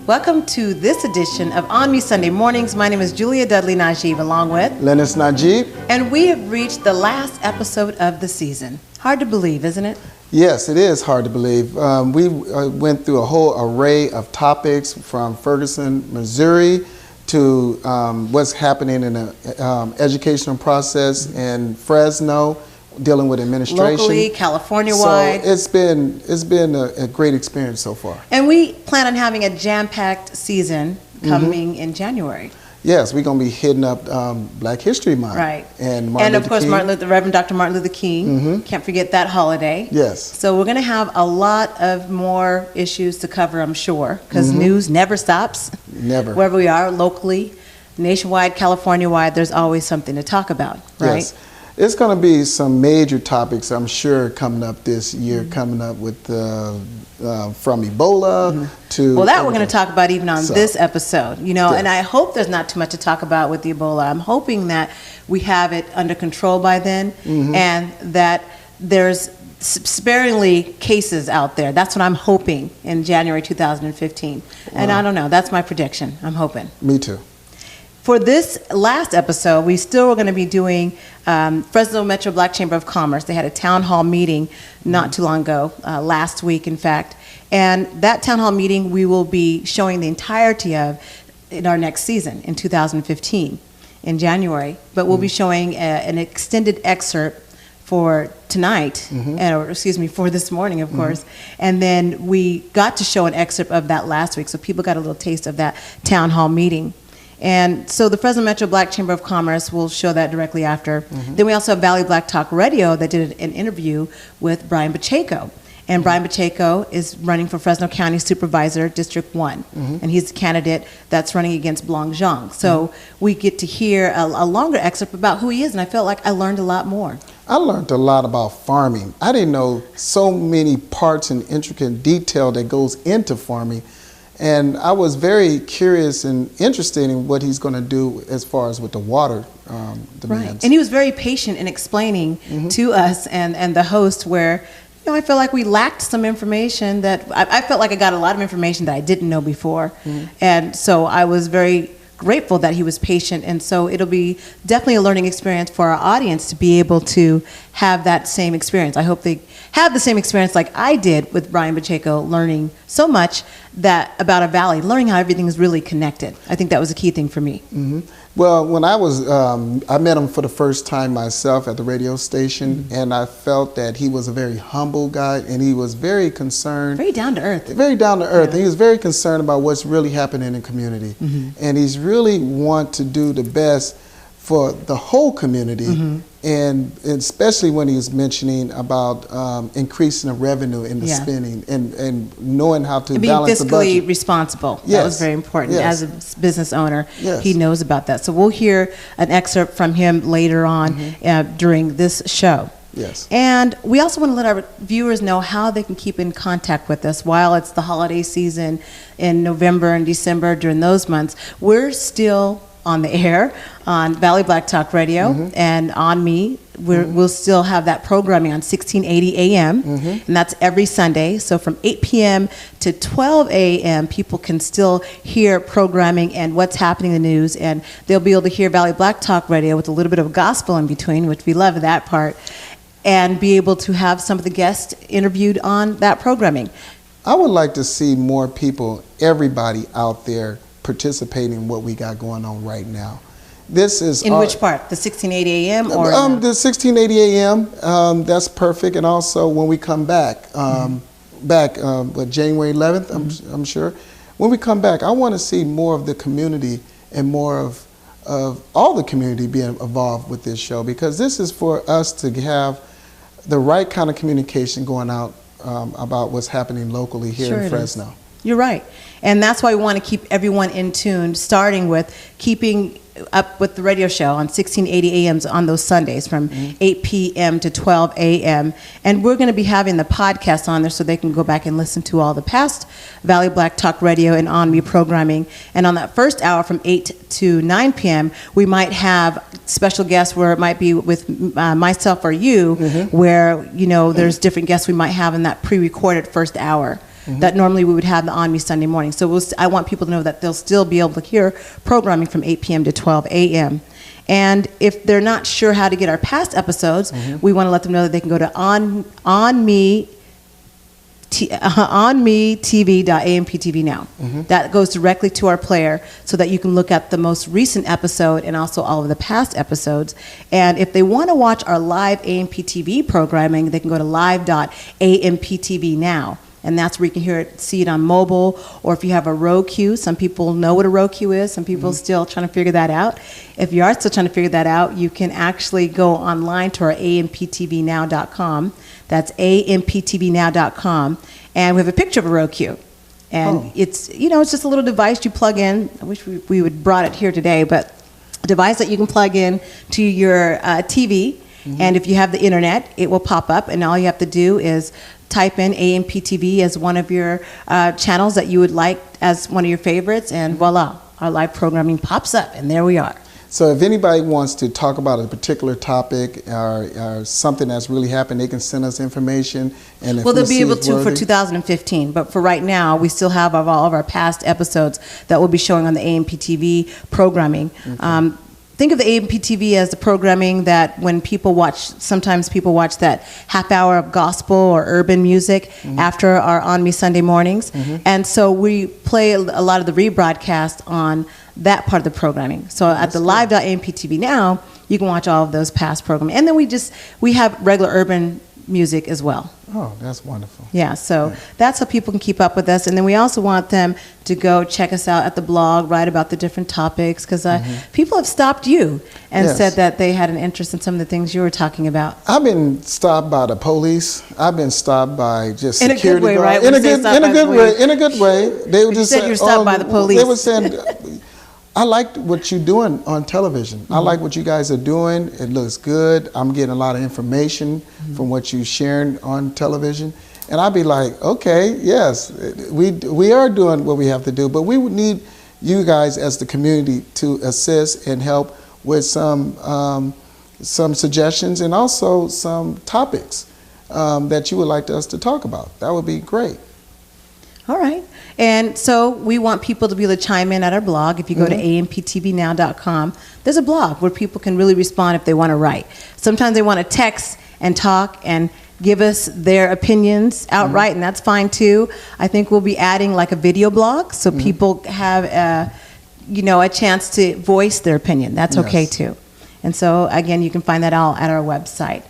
Welcome to this edition of ONME Sunday Mornings. My name is Julia Dudley Najib, along with Lennis Najib. And we have reached the last episode of the season. Hard to believe, isn't it? Yes, it is hard to believe. We went through a whole array of topics from Ferguson, Missouri, to what's happening in the educational process in Fresno, dealing with administration. Locally, California-wide. So it's been a great experience so far. And we plan on having a jam-packed season coming in January. Yes, we're going to be hitting up Black History Month. Right. And of course, Reverend Dr. Martin Luther King. Can't forget that holiday. Yes. So we're going to have a lot of more issues to cover, I'm sure, because news never stops. Never. Wherever we are, locally, nationwide, California-wide, there's always something to talk about, right? Yes. It's going to be some major topics, I'm sure, coming up this year, coming up with from Ebola to... Well, that we're going to talk about even on this episode, and I hope there's not too much to talk about with the Ebola. I'm hoping that we have it under control by then and that there's sparingly cases out there. That's what I'm hoping in January 2015. Wow. And I don't know, that's my prediction. I'm hoping. Me too. For this last episode, we still are going to be doing Fresno Metro Black Chamber of Commerce. They had a town hall meeting not too long ago, last week, in fact. And that town hall meeting we will be showing the entirety of in our next season in 2015 in January. But we'll be showing an extended excerpt for tonight, for this morning, of course. And then we got to show an excerpt of that last week, so people got a little taste of that town hall meeting. And so the Fresno Metro Black Chamber of Commerce will show that directly after. Then we also have Valley Black Talk Radio that did an interview with Brian Pacheco. And Brian Pacheco is running for Fresno County Supervisor, District 1. And he's the candidate that's running against Blanc Zhang. So we get to hear a longer excerpt about who he is, and I felt like I learned a lot more. I learned a lot about farming. I didn't know so many parts and intricate detail that goes into farming. And I was very curious and interested in what he's going to do as far as with the water demands. Right. And he was very patient in explaining to us and the host where, I felt like we lacked some information that I felt like I got a lot of information that I didn't know before. And so I was very grateful that he was patient, and so it'll be definitely a learning experience for our audience to be able to have that same experience. I hope they have the same experience like I did with Brian Pacheco, learning so much about a valley, learning how everything is really connected. I think that was a key thing for me. Well, when I met him for the first time myself at the radio station, and I felt that he was a very humble guy, and he was very concerned. Very down to earth. Very down to earth. Yeah. And he was very concerned about what's really happening in the community. And he's really want to do the best for the whole community, and especially when he was mentioning about increasing the revenue in the spending and knowing how to balance the budget. Being fiscally responsible. Yes. That was very important. Yes. As a business owner, Yes. he knows about that. So we'll hear an excerpt from him later on during this show. Yes. And we also want to let our viewers know how they can keep in contact with us while it's the holiday season in November and December. During those months, we're still on the air on Valley Black Talk Radio and ONME. We'll still have that programming on 1680 AM, and that's every Sunday. So from 8 p.m. to 12 a.m., people can still hear programming and what's happening in the news, and they'll be able to hear Valley Black Talk Radio with a little bit of gospel in between, which we love that part, and be able to have some of the guests interviewed on that programming. I would like to see more people, everybody out there, participating in what we got going on right now. This is which part? The 1680 AM or the 1680 AM? That's perfect. And also when we come back, January 11th, I'm sure. When we come back, I want to see more of the community and more of all the community being involved with this show, because this is for us to have the right kind of communication going out about what's happening locally here in Fresno. You're right. And that's why we want to keep everyone in tune, starting with keeping up with the radio show on 1680 AMs on those Sundays from 8 p.m. to 12 a.m. And we're going to be having the podcast on there so they can go back and listen to all the past Valley Black Talk Radio and ONME programming. And on that first hour from 8 to 9 p.m., we might have special guests where it might be with myself or you, where, there's different guests we might have in that pre-recorded first hour. that normally we would have the ONME Sunday morning. So I want people to know that they'll still be able to hear programming from 8 p.m. to 12 a.m. And if they're not sure how to get our past episodes, we want to let them know that they can go to ONMETV.AMPTV now. That goes directly to our player so that you can look at the most recent episode and also all of the past episodes. And if they want to watch our live AMPTV programming, they can go to live.AMPTV now. And that's where you can see it on mobile, or if you have a Roku. Some people know what a Roku is. Some people are still trying to figure that out. If you are still trying to figure that out, you can actually go online to our AMPTVnow.com. That's AMPTVnow.com. And we have a picture of a Roku. And it's just a little device you plug in. I wish we would brought it here today, but a device that you can plug in to your TV. And if you have the internet, it will pop up, and all you have to do is type in AMPTV as one of your channels that you would like as one of your favorites, and voila, our live programming pops up, and there we are. So if anybody wants to talk about a particular topic or something that's really happened, they can send us information. And if they'll be able to for 2015, but for right now, we still have all of our past episodes that we'll be showing on the AMPTV programming. Think of the AMPTV as the programming that when people watch, sometimes people watch that half hour of gospel or urban music after our ONME Sunday mornings. And so we play a lot of the rebroadcast on that part of the programming. So at the live.AMPTV now, you can watch all of those past programming. And then we have regular urban music as well. Oh, that's wonderful. Yeah, so that's how people can keep up with us. And then we also want them to go check us out at the blog, write about the different topics, because people have stopped you and said that they had an interest in some of the things you were talking about. I've been stopped by the police. I've been stopped by just security in a good way, right? In a good way. They would just say you were stopped by the police. They were saying, I liked what you're doing on television. I like what you guys are doing. It looks good. I'm getting a lot of information from what you're sharing on television. And I'd be like, okay, yes, we are doing what we have to do, but we would need you guys as the community to assist and help with some suggestions and also some topics that you would like us to talk about. That would be great. All right. And so we want people to be able to chime in at our blog. If you go to amptvnow.com, there's a blog where people can really respond if they want to write. Sometimes they want to text and talk and give us their opinions outright, and that's fine too. I think we'll be adding like a video blog so people have a chance to voice their opinion. That's okay too. And so again, you can find that all at our website.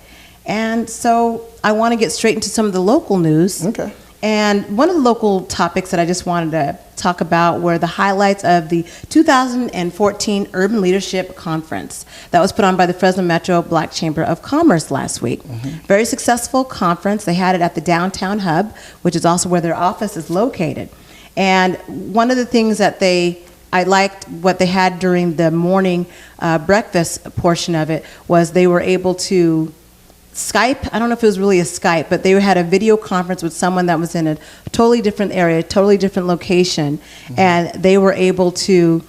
And so I want to get straight into some of the local news. Okay. And one of the local topics that I just wanted to talk about were the highlights of the 2014 Urban Leadership Conference that was put on by the Fresno Metro Black Chamber of Commerce last week. Very successful conference. They had it at the downtown hub, which is also where their office is located. And one of the things that I liked what they had during the morning breakfast portion of it was they were able to Skype. I don't know if it was really a Skype, but they had a video conference with someone that was in a totally different area, totally different location, and they were able to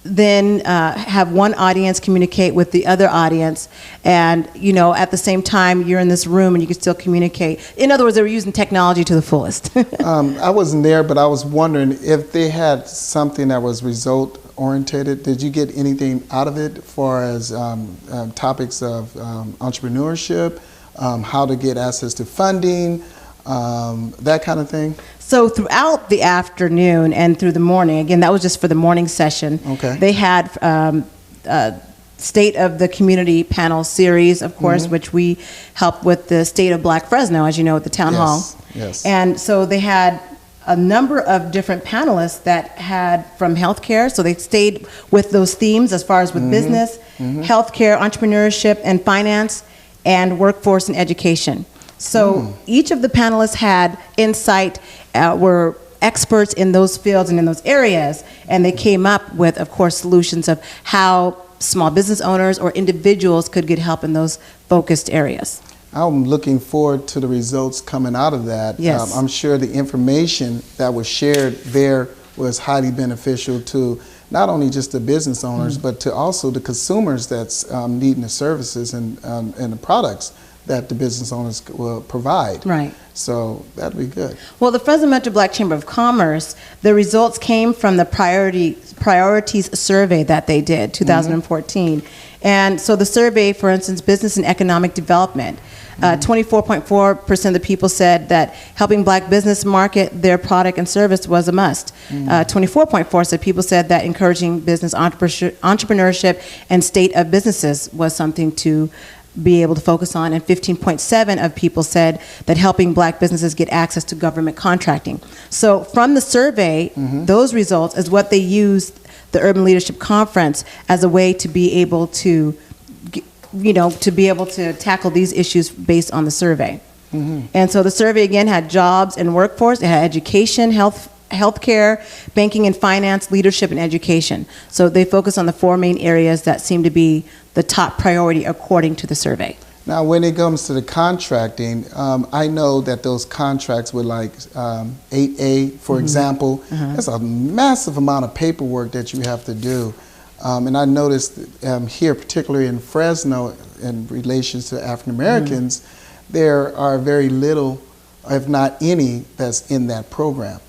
then have one audience communicate with the other audience, and at the same time you're in this room and you can still communicate. In other words, they were using technology to the fullest. I wasn't there, but I was wondering if they had something that was result oriented. Did you get anything out of it as far as topics of entrepreneurship, how to get access to funding, that kind of thing? So throughout the afternoon and through the morning, again, that was just for the morning session. Okay. They had State of the Community panel series, of course, which we helped with the State of Black Fresno, as you know, at the town hall. Yes. And so they had a number of different panelists that had from healthcare. So they stayed with those themes as far as with business, healthcare, entrepreneurship, and finance, and workforce and education. So each of the panelists had insight, were experts in those fields and in those areas, and they came up with, of course, solutions of how small business owners or individuals could get help in those focused areas. I'm looking forward to the results coming out of that. Yes. I'm sure the information that was shared there was highly beneficial to not only just the business owners, but to also the consumers that's needing the services and the products that the business owners will provide. Right. So that'd be good. Well, the Fresno Metro Black Chamber of Commerce, the results came from the priorities survey that they did, 2014. And so the survey, for instance, business and economic development, 24.4% of the people said that helping black business market their product and service was a must. 24.4% said people said that encouraging business entrepreneurship and state of businesses was something to be able to focus on, and 15.7% of people said that helping black businesses get access to government contracting. So from the survey, those results is what they used the Urban Leadership Conference as a way to be able to, to be able to tackle these issues based on the survey. And so the survey again had jobs and workforce, it had education, healthcare, banking and finance, leadership, and education. So they focus on the 4 main areas that seem to be the top priority according to the survey. Now, when it comes to the contracting, I know that those contracts with like 8A, for example, that's a massive amount of paperwork that you have to do. And I noticed here, particularly in Fresno, in relation to African Americans, there are very little, if not any, that's in that program.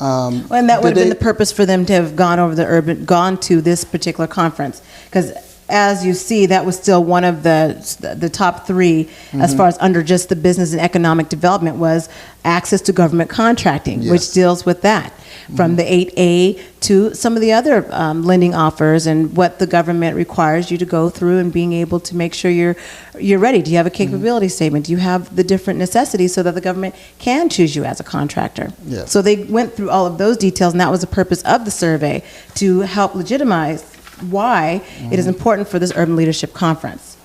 And that would have been the purpose for them to have gone to this particular conference, because as you see, that was still one of the top 3 as far as under just the business and economic development was access to government contracting, which deals with that. From the 8A to some of the other lending offers and what the government requires you to go through and being able to make sure you're ready. Do you have a capability statement? Do you have the different necessities so that the government can choose you as a contractor? Yes. So they went through all of those details, and that was the purpose of the survey, to help legitimize why it is important for this Urban Leadership Conference.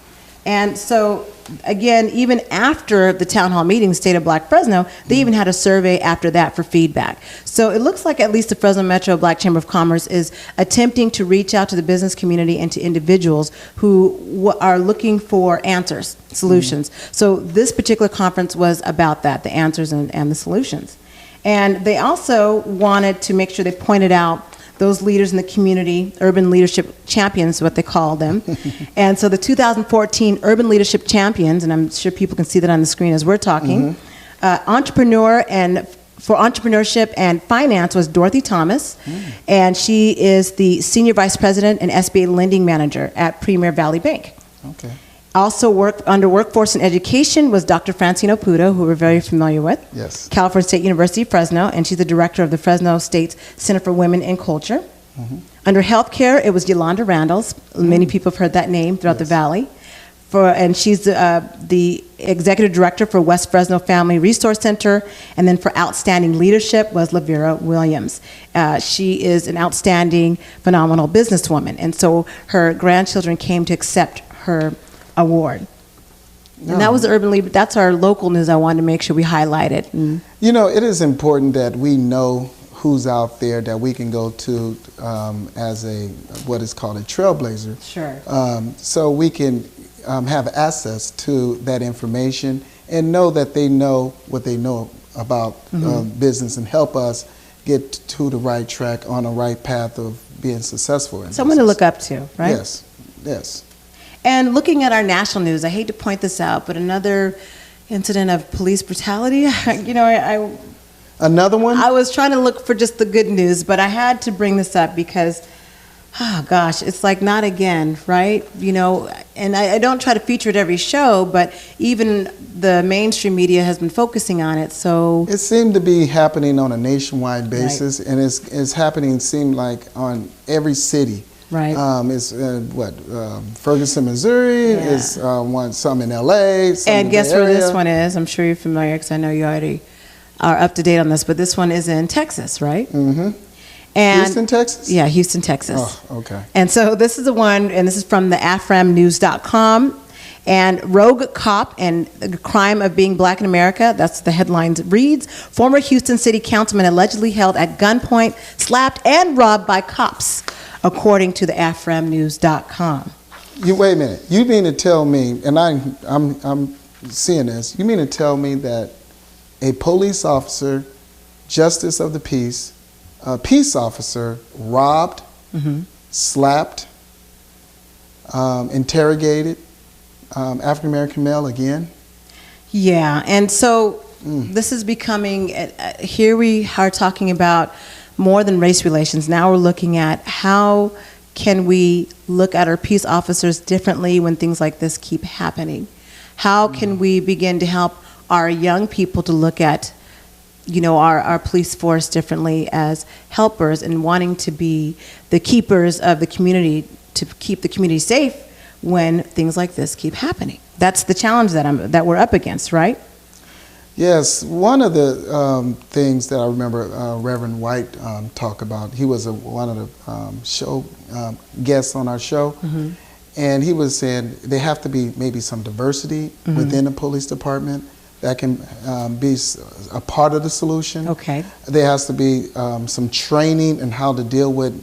And so, again, even after the town hall meeting, State of Black Fresno, they even had a survey after that for feedback. So it looks like at least the Fresno Metro Black Chamber of Commerce is attempting to reach out to the business community and to individuals who are looking for answers, solutions. So this particular conference was about that, the answers and the solutions. And they also wanted to make sure they pointed out those leaders in the community, urban leadership champions, what they call them. And so the 2014 Urban Leadership Champions, and I'm sure people can see that on the screen as we're talking, entrepreneur and for entrepreneurship and finance was Dorothy Thomas, and she is the Senior Vice President and SBA Lending Manager at Premier Valley Bank. Okay. Also worked under workforce and education was Dr. Francine Puto, who we're very familiar with. Yes. California State University, Fresno, and she's the director of the Fresno State Center for Women in Culture. Under healthcare, it was Yolanda Randles. Many people have heard that name throughout the valley. And she's the executive director for West Fresno Family Resource Center. And then for outstanding leadership was Lavera Williams. She is an outstanding, phenomenal businesswoman. And so her grandchildren came to accept her award. And that was the Urban Leader. That's our local news I wanted to make sure we highlighted. You know, it is important that we know who's out there that we can go to as a, what is called a trailblazer. Sure. So we can have access to that information and know that they know what they know about business and help us get to the right track on the right path of being successful in Someone business. to look up to, right? Yes, yes. And looking at our national news, I hate to point this out, but another incident of police brutality. Another one? I was trying to look for just the good news, but I had to bring this up because, oh gosh, it's like not again, right? You know, and I don't try to feature it every show, but even the mainstream media has been focusing on it. So it seemed to be happening on a nationwide basis, and it's happening. Seemed like on every city. Right. It's Ferguson, Missouri. Yeah. It's some in LA. Some and in guess the where area. this one is? I'm sure you're familiar because I know you already are up to date on this, but this one is in Texas, right? Mm-hmm. And Houston, Texas? Yeah, Houston, Texas. Oh, okay. And so this is the one, and this is from the AFRAMnews.com. And Rogue Cop and the Crime of Being Black in America, that's the headlines reads, former Houston city councilman allegedly held at gunpoint, slapped and robbed by cops, according to the AFRAMnews.com. Wait a minute. You mean to tell me, and I'm seeing this, you mean to tell me that a police officer, justice of the peace, a peace officer robbed, slapped, interrogated African-American male again? Yeah, and so this is becoming, here we are talking about more than race relations. Now we're looking at how can we look at our peace officers differently when things like this keep happening? How can we begin to help our young people to look at, our police force differently as helpers and wanting to be the keepers of the community, to keep the community safe when things like this keep happening? That's the challenge that we're up against, right? Yes, one of the things that I remember Reverend White talk about, he was one of the show guests on our show, and he was saying there have to be maybe some diversity within the police department that can be a part of the solution. Okay. There has to be some training in how to deal with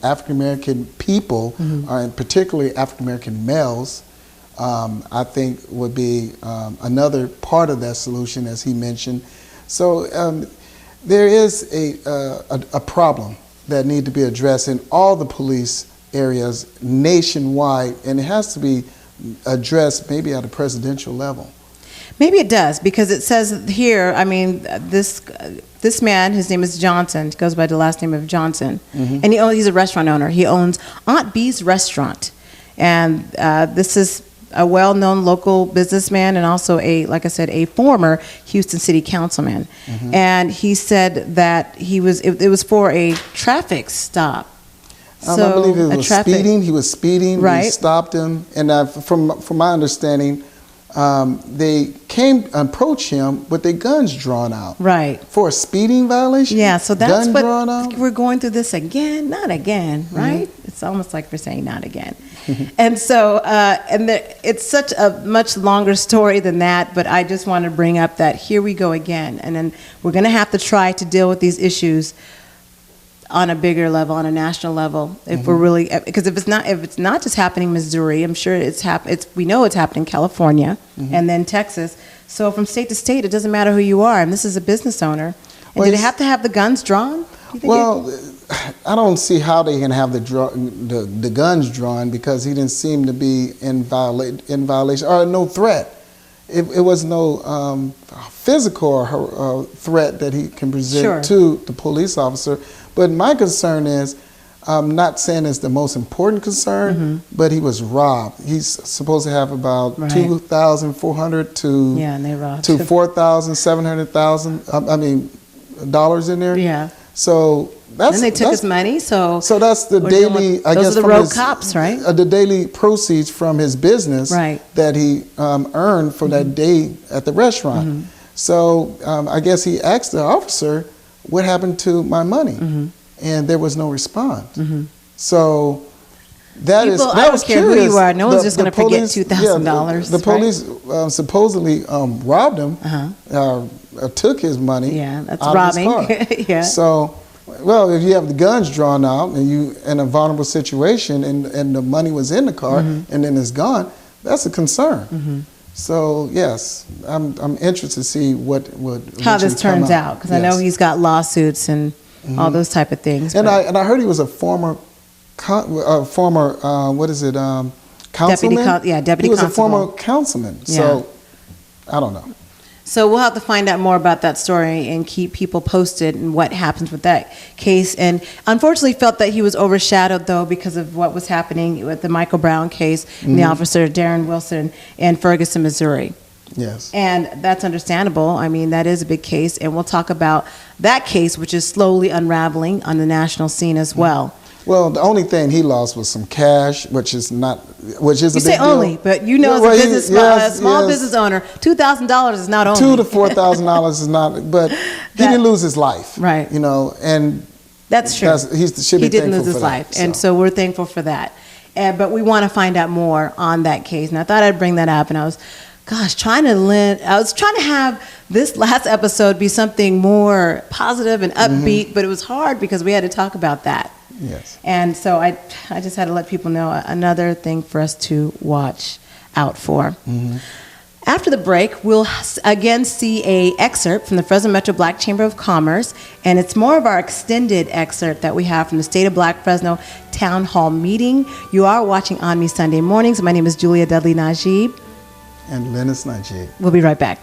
African American people, and particularly African American males. I think would be another part of that solution, as he mentioned. So there is a problem that need to be addressed in all the police areas nationwide, and it has to be addressed maybe at a presidential level. Maybe it does, because it says here, this man, his name is Johnson, he goes by the last name of Johnson, and he's a restaurant owner. He owns Aunt B's Restaurant, and this is a well-known local businessman and also a former Houston City Councilman. And he said that it was for a traffic stop. I believe it was speeding. He was speeding. Right. We stopped him, and from my understanding, they came approach him with their guns drawn out. Right. For a speeding violation. Yeah. So that's gun drawn out? We're going through this again, not again, right? It's almost like we're saying not again. And so, it's such a much longer story than that, but I just want to bring up that here we go again. And then we're going to have to try to deal with these issues on a bigger level, on a national level, if we're really, because if it's not just happening in Missouri, I'm sure we know it's happening in California and then Texas. So from state to state, it doesn't matter who you are. And this is a business owner. And did it have to have the guns drawn? I don't see how they can have the guns drawn, because he didn't seem to be in violation or no threat. It was no physical threat that he can present to the police officer. But my concern is, I'm not saying it's the most important concern, but he was robbed. He's supposed to have about $2,400 to $4,700,000 dollars in there. Yeah. So that's. And they took his money. So that's the daily. I guess those are the road cops, right? The daily proceeds from his business that he earned for that day at the restaurant. So I guess he asked the officer, "What happened to my money?" And there was no response. So I was curious. Who you are. No one's just going to forget $2,000. The police supposedly robbed him, took his money. Yeah, that's robbing. Yeah. So, if you have the guns drawn out and you in a vulnerable situation, and the money was in the car and then it's gone, that's a concern. So yes, I'm interested to see how this turns out, because I know he's got lawsuits and all those type of things. And I heard he was a former councilman. Deputy. He was constable. a former councilman. So I don't know. So we'll have to find out more about that story and keep people posted and what happens with that case. And unfortunately felt that he was overshadowed, though, because of what was happening with the Michael Brown case and the officer Darren Wilson in Ferguson, Missouri. Yes. And that's understandable. I mean, that is a big case. And we'll talk about that case, which is slowly unraveling on the national scene as well. Well, the only thing he lost was some cash, which is a big deal. You say only, but as a small business owner, $2,000 is not only. $2,000 to $4,000 is not, but he didn't lose his life. Right. And that's true. He didn't lose his life. And so we're thankful for that. But we want to find out more on that case. And I thought I'd bring that up, and I was trying to have this last episode be something more positive and upbeat, but it was hard because we had to talk about that. Yes. And so I just had to let people know another thing for us to watch out for. After the break, we'll again see an excerpt from the Fresno Metro Black Chamber of Commerce, and it's more of our extended excerpt that we have from the State of Black Fresno Town Hall meeting. You are watching ONME Sunday Mornings. My name is Julia Dudley Najib. and Linus Najee. We'll be right back.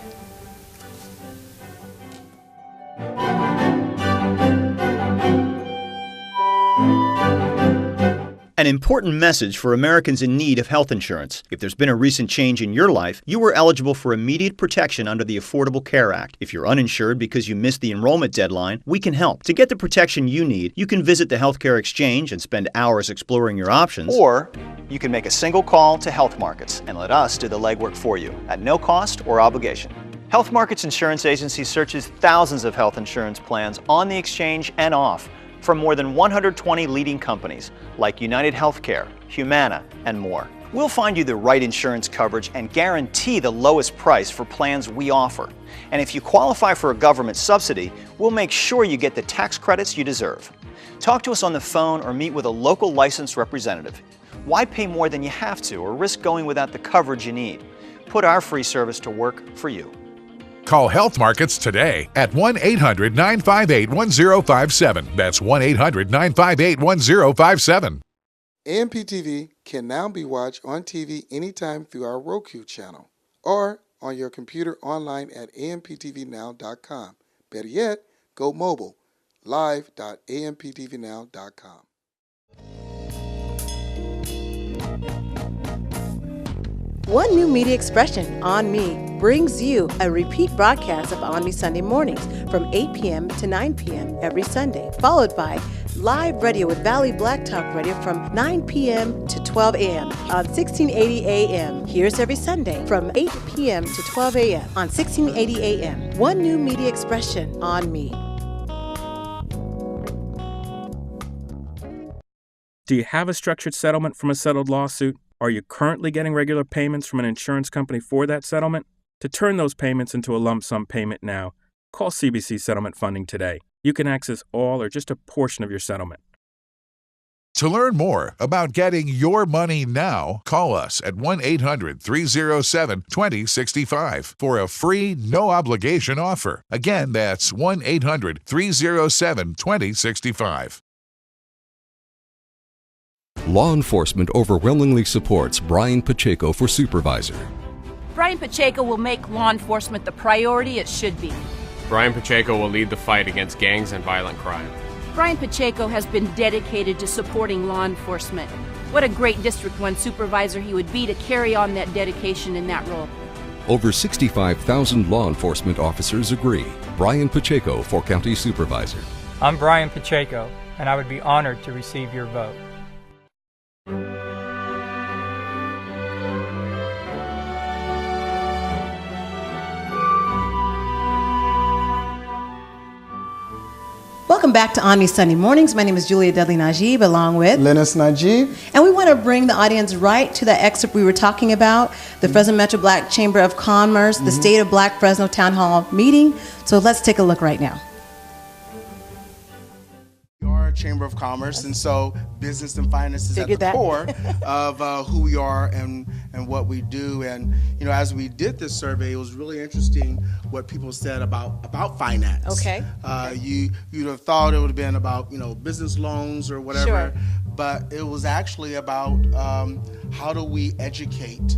An important message for Americans in need of health insurance. If there's been a recent change in your life, you are eligible for immediate protection under the Affordable Care Act. If you're uninsured because you missed the enrollment deadline, we can help. To get the protection you need, you can visit the Healthcare Exchange and spend hours exploring your options. Or you can make a single call to Health Markets and let us do the legwork for you at no cost or obligation. Health Markets Insurance Agency searches thousands of health insurance plans on the exchange and off from more than 120 leading companies like United Healthcare, Humana, and more. We'll find you the right insurance coverage and guarantee the lowest price for plans we offer. And if you qualify for a government subsidy, we'll make sure you get the tax credits you deserve. Talk to us on the phone or meet with a local licensed representative. Why pay more than you have to or risk going without the coverage you need? Put our free service to work for you. Call Health Markets today at 1-800-958-1057. That's 1-800-958-1057. AMPTV can now be watched on TV anytime through our Roku channel or on your computer online at amptvnow.com. Better yet, go mobile, live.amptvnow.com. One New Media Expression, ONME, brings you a repeat broadcast of ONME Sunday mornings from 8 p.m. to 9 p.m. every Sunday, followed by live radio with Valley Black Talk Radio from 9 p.m. to 12 a.m. on 1680 a.m. Here's every Sunday from 8 p.m. to 12 a.m. on 1680 a.m. One New Media Expression, ONME. Do you have a structured settlement from a settled lawsuit? Are you currently getting regular payments from an insurance company for that settlement? To turn those payments into a lump sum payment now, call CBC Settlement Funding today. You can access all or just a portion of your settlement. To learn more about getting your money now, call us at 1-800-307-2065 for a free, no-obligation offer. Again, that's 1-800-307-2065. Law enforcement overwhelmingly supports Brian Pacheco for Supervisor. Brian Pacheco will make law enforcement the priority it should be. Brian Pacheco will lead the fight against gangs and violent crime. Brian Pacheco has been dedicated to supporting law enforcement. What a great District 1 supervisor he would be to carry on that dedication in that role. Over 65,000 law enforcement officers agree. Brian Pacheco for County Supervisor. I'm Brian Pacheco, and I would be honored to receive your vote. Welcome back to ONME Sunday Mornings. My name is Julia Dudley Najib, along with Linus Najib. And we want to bring the audience right to the excerpt we were talking about, the Fresno Metro Black Chamber of Commerce, the State of Black Fresno Town Hall meeting. So let's take a look right now. We are a Chamber of Commerce, and so business and finance is at the core of who we are and what we do. And you know, as we did this survey, it was really interesting what people said about finance. Okay. You'd have thought it would have been about business loans or whatever, but it was actually about how do we educate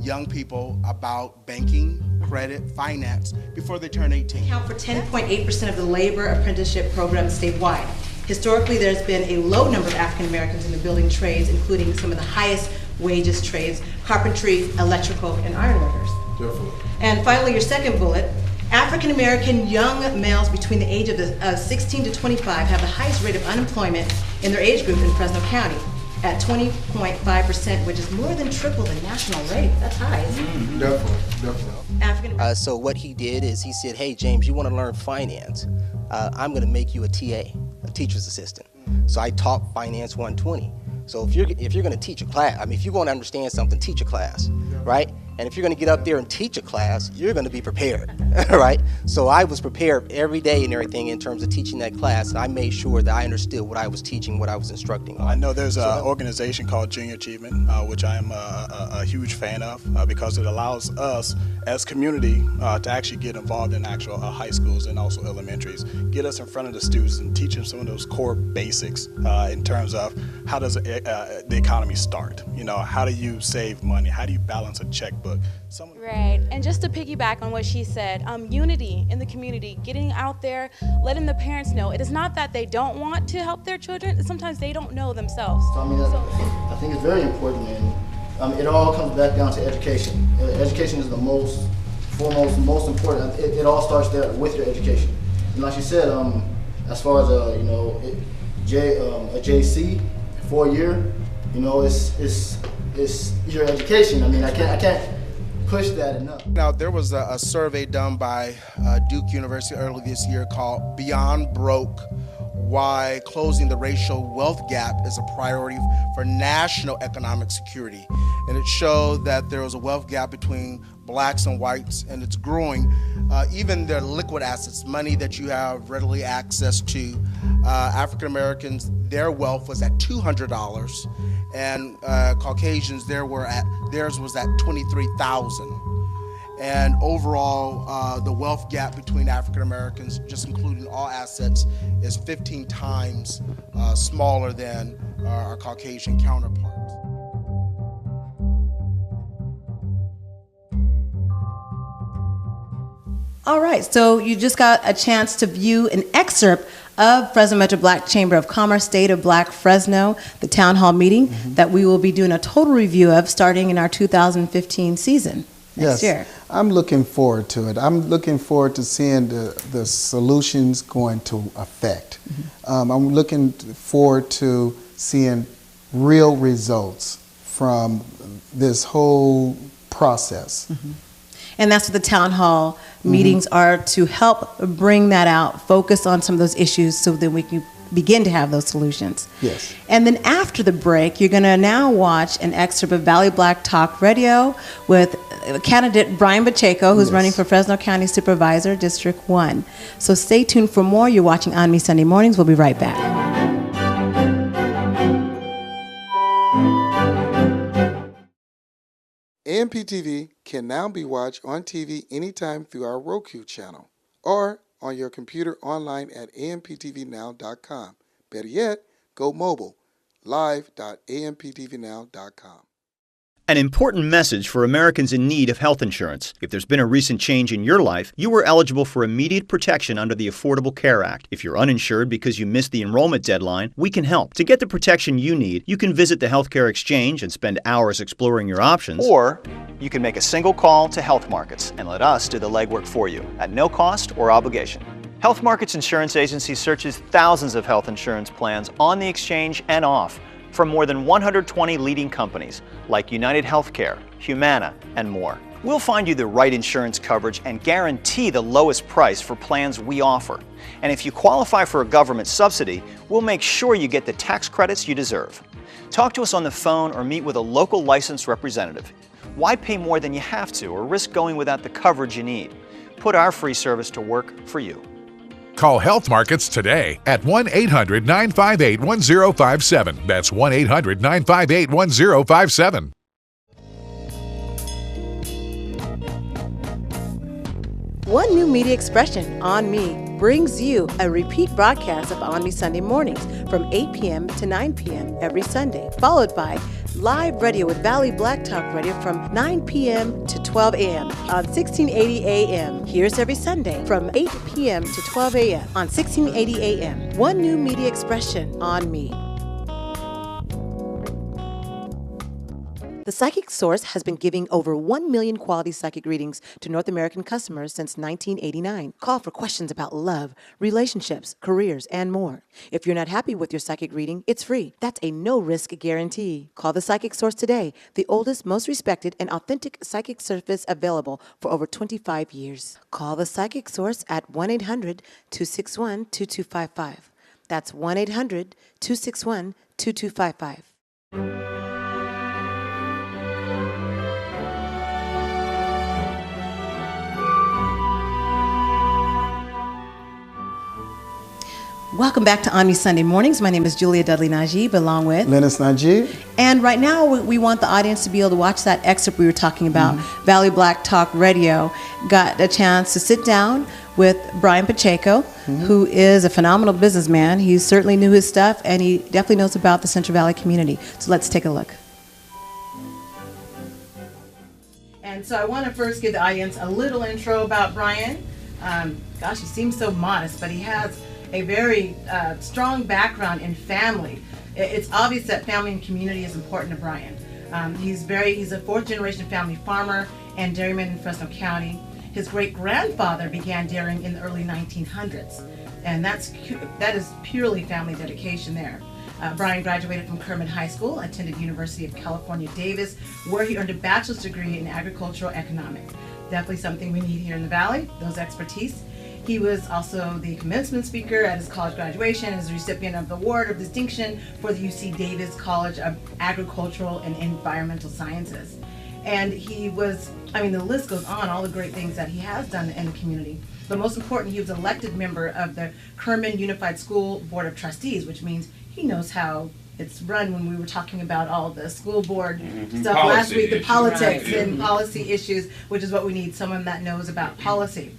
young people about banking, credit, finance before they turn 18. Account for 10.8% of the labor apprenticeship program statewide. Historically, there's been a low number of African Americans in the building trades, including some of the highest wages trades, carpentry, electrical, and iron workers. Definitely. And finally, your second bullet, African American young males between the age of 16 to 25 have the highest rate of unemployment in their age group in Fresno County at 20.5%, which is more than triple the national rate. That's high, isn't it? Definitely. So what he did is he said, hey, James, you want to learn finance? I'm going to make you a TA, a teacher's assistant. So I taught Finance 120. So if you're going to teach a class, if you're going to understand something, teach a class, right? And if you're going to get up there and teach a class, you're going to be prepared, right? So I was prepared every day and everything in terms of teaching that class, and I made sure that I understood what I was teaching, what I was instructing on. I know there's an organization called Junior Achievement, which I am a huge fan of because it allows us as community to actually get involved in actual high schools and also elementaries, get us in front of the students and teach them some of those core basics in terms of how does the economy start? You know, how do you save money? How do you balance a checkbook? Right, and just to piggyback on what she said, unity in the community, getting out there, letting the parents know. It is not that they don't want to help their children, sometimes they don't know themselves. So, I mean, I think it's very important, and it all comes back down to education. Education is the most important. It all starts there with your education. And like she said, as far as a JC, 4 year, you know, it's your education. I mean, I can't push that enough. Now, there was a survey done by Duke University early this year called Beyond Broke: Why Closing the Racial Wealth Gap is a Priority for National Economic Security. And it showed that there was a wealth gap between blacks and whites, and it's growing. Even their liquid assets, money that you have readily access to, African Americans, their wealth was at $200, and Caucasians, theirs was at $23,000. And overall, the wealth gap between African Americans, just including all assets, is 15 times smaller than our Caucasian counterparts. All right, so you just got a chance to view an excerpt of Fresno Metro Black Chamber of Commerce State of Black Fresno, the town hall meeting that we will be doing a total review of starting in our 2015 season next year. I'm looking forward to it. I'm looking forward to seeing the solutions go into effect. I'm looking forward to seeing real results from this whole process. And that's what the town hall meetings are, to help bring that out, focus on some of those issues so that we can begin to have those solutions. Yes. And then after the break, you're going to now watch an excerpt of Valley Black Talk Radio with candidate Brian Pacheco, who's running for Fresno County Supervisor, District 1. So stay tuned for more. You're watching ONME Sunday Mornings. We'll be right back. AMPTV can now be watched on TV anytime through our Roku channel or on your computer online at amptvnow.com. Better yet, go mobile, live.amptvnow.com. An important message for Americans in need of health insurance. If there's been a recent change in your life, you are eligible for immediate protection under the Affordable Care Act. If you're uninsured because you missed the enrollment deadline, we can help. To get the protection you need, you can visit the Healthcare Exchange and spend hours exploring your options. Or you can make a single call to Health Markets and let us do the legwork for you at no cost or obligation. Health Markets Insurance Agency searches thousands of health insurance plans on the exchange and off from more than 120 leading companies like United Healthcare, Humana, and more. We'll find you the right insurance coverage and guarantee the lowest price for plans we offer. And if you qualify for a government subsidy, we'll make sure you get the tax credits you deserve. Talk to us on the phone or meet with a local licensed representative. Why pay more than you have to or risk going without the coverage you need? Put our free service to work for you. Call Health Markets today at 1-800-958-1057. That's 1-800-958-1057. One New Media Expression, ONME, brings you a repeat broadcast of ONME Sunday Mornings from 8 p.m. to 9 p.m. every Sunday, followed by live radio with Valley Black Talk Radio from 9 p.m. to 12 a.m. on 1680 a.m. Here's every Sunday from 8 p.m. to 12 a.m. on 1680 a.m. One New Media Expression, ONME. The Psychic Source has been giving over 1 million quality psychic readings to North American customers since 1989. Call for questions about love, relationships, careers, and more. If you're not happy with your psychic reading, it's free. That's a no-risk guarantee. Call the Psychic Source today, the oldest, most respected, and authentic psychic service available for over 25 years. Call the Psychic Source at 1-800-261-2255. That's 1-800-261-2255. Welcome back to ONME Sunday Mornings. My name is Julia Dudley Najib, along with Lennis Najib. And right now, we want the audience to be able to watch that excerpt we were talking about. Valley Black Talk Radio got a chance to sit down with Brian Pacheco, who is a phenomenal businessman. He certainly knew his stuff, and he definitely knows about the Central Valley community. So let's take a look. And so I want to first give the audience a little intro about Brian. Gosh, he seems so modest, but he has a very strong background in family. It's obvious that family and community is important to Brian. He's a fourth generation family farmer and dairyman in Fresno County. His great-grandfather began dairying in the early 1900s, and that is purely family dedication there. Brian graduated from Kerman High School, attended University of California, Davis, where he earned a bachelor's degree in agricultural economics. Definitely something we need here in the Valley, those expertise. He was also the commencement speaker at his college graduation, as a recipient of the Award of Distinction for the UC Davis College of Agricultural and Environmental Sciences. And he was, the list goes on, all the great things that he has done in the community. But most important, he was elected member of the Kerman Unified School Board of Trustees, which means he knows how it's run. When we were talking about all the school board stuff last week, the politics and policy issues, which is what we need, someone that knows about policy.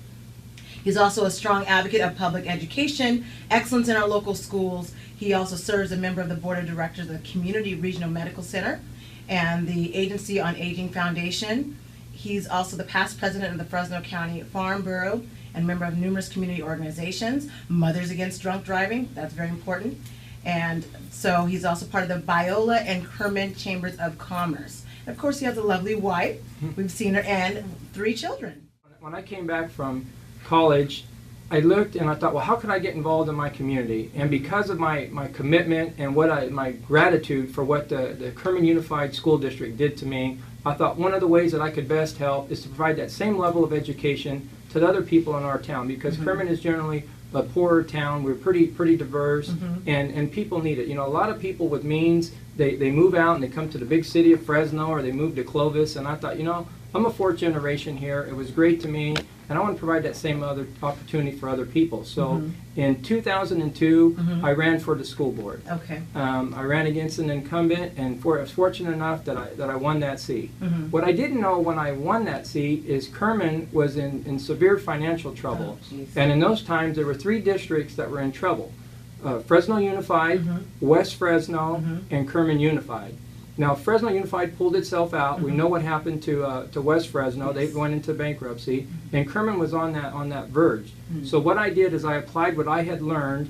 He's also a strong advocate of public education, excellence in our local schools. He also serves as a member of the board of directors of the Community Regional Medical Center and the Agency on Aging Foundation. He's also the past president of the Fresno County Farm Bureau and member of numerous community organizations, Mothers Against Drunk Driving, that's very important. And so he's also part of the Biola and Kerman Chambers of Commerce. And of course, he has a lovely wife, we've seen her, and 3 children. When I came back from college, I looked and I thought, well, how could I get involved in my community? And because of my commitment and my gratitude for what the Kerman Unified School District did to me, I thought one of the ways that I could best help is to provide that same level of education to the other people in our town, because Kerman is generally a poorer town. We're pretty diverse, and people need it. A lot of people with means, they move out and they come to the big city of Fresno, or they move to Clovis, and I thought, I'm a 4th generation here. It was great to me, and I want to provide that same other opportunity for other people. So in 2002, I ran for the school board. Okay. I ran against an incumbent, and I was fortunate enough that I won that seat. What I didn't know when I won that seat is Kerman was in severe financial trouble. And in those times, there were 3 districts that were in trouble. Fresno Unified, West Fresno, and Kerman Unified. Now, Fresno Unified pulled itself out. We know what happened to West Fresno. They went into bankruptcy, and Kerman was on that verge. So what I did is I applied what I had learned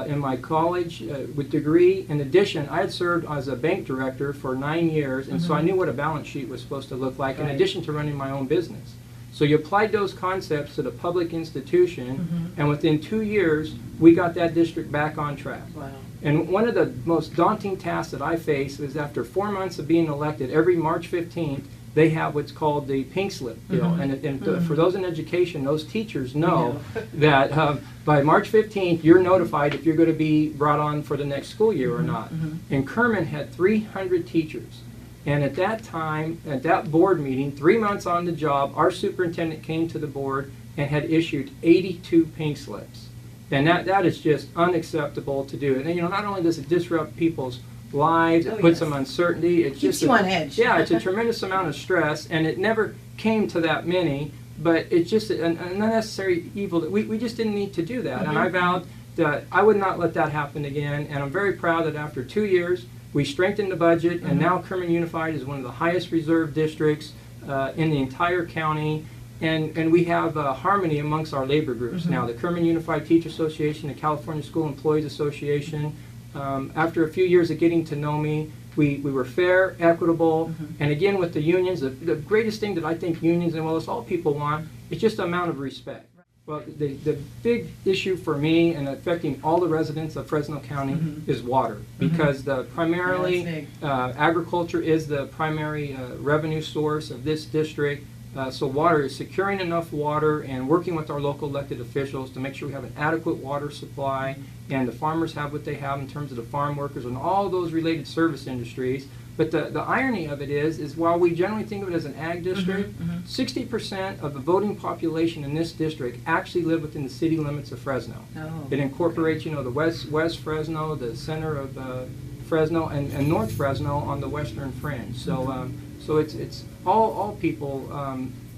in my college with degree. In addition, I had served as a bank director for 9 years, and so I knew what a balance sheet was supposed to look like, in addition to running my own business. So you applied those concepts to the public institution, and within 2 years, we got that district back on track. Wow. And one of the most daunting tasks that I faced was after 4 months of being elected, every March 15th, they have what's called the pink slip bill. And for those in education, those teachers know that by March 15th, you're notified if you're going to be brought on for the next school year or not. And Kerman had 300 teachers. And at that time, at that board meeting, 3 months on the job, our superintendent came to the board and had issued 82 pink slips. And that is just unacceptable to do. And not only does it disrupt people's lives, it puts them uncertainty. It keeps you on edge. Yeah, it's a tremendous amount of stress, and it never came to that many, but it's just an unnecessary evil that we just didn't need to do that. And I vowed that I would not let that happen again, and I'm very proud that after 2 years, we strengthened the budget, and now Kerman Unified is one of the highest reserve districts in the entire county. And we have harmony amongst our labor groups now. The Kerman Unified Teacher Association, the California School Employees Association. After a few years of getting to know me, we were fair, equitable, and again with the unions, the greatest thing that I think unions and all people want is just the amount of respect. Well, the big issue for me and affecting all the residents of Fresno County is water, because primarily agriculture is the primary revenue source of this district. So water is securing enough water and working with our local elected officials to make sure we have an adequate water supply, and the farmers have what they have in terms of the farm workers and all those related service industries. But the irony of it is while we generally think of it as an ag district, 60% of the voting population in this district actually live within the city limits of Fresno. Oh, it incorporates, the West Fresno, the center of Fresno, and North Fresno on the western fringe. So, so it's all people.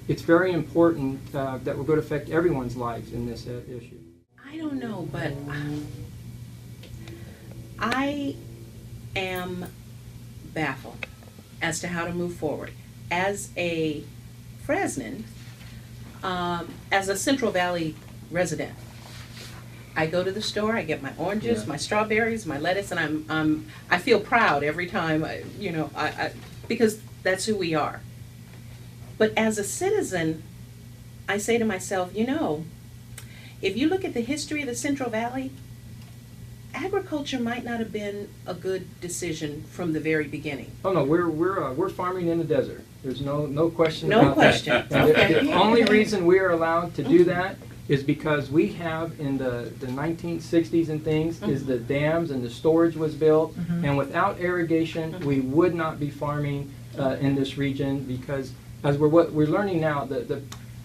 It's very important that we're going to affect everyone's lives in this issue. I don't know, but I am baffled as to how to move forward. As a Fresnan, as a Central Valley resident, I go to the store, I get my oranges, my strawberries, my lettuce, and I feel proud every time, because that's who we are. But as a citizen, I say to myself, if you look at the history of the Central Valley, agriculture might not have been a good decision from the very beginning. Oh no, we're farming in the desert. There's no question. No question. Okay. The only reason we are allowed to do that is because we have in the 1960s and things is the dams and the storage was built, and without irrigation we would not be farming in this region, because as what we're learning now,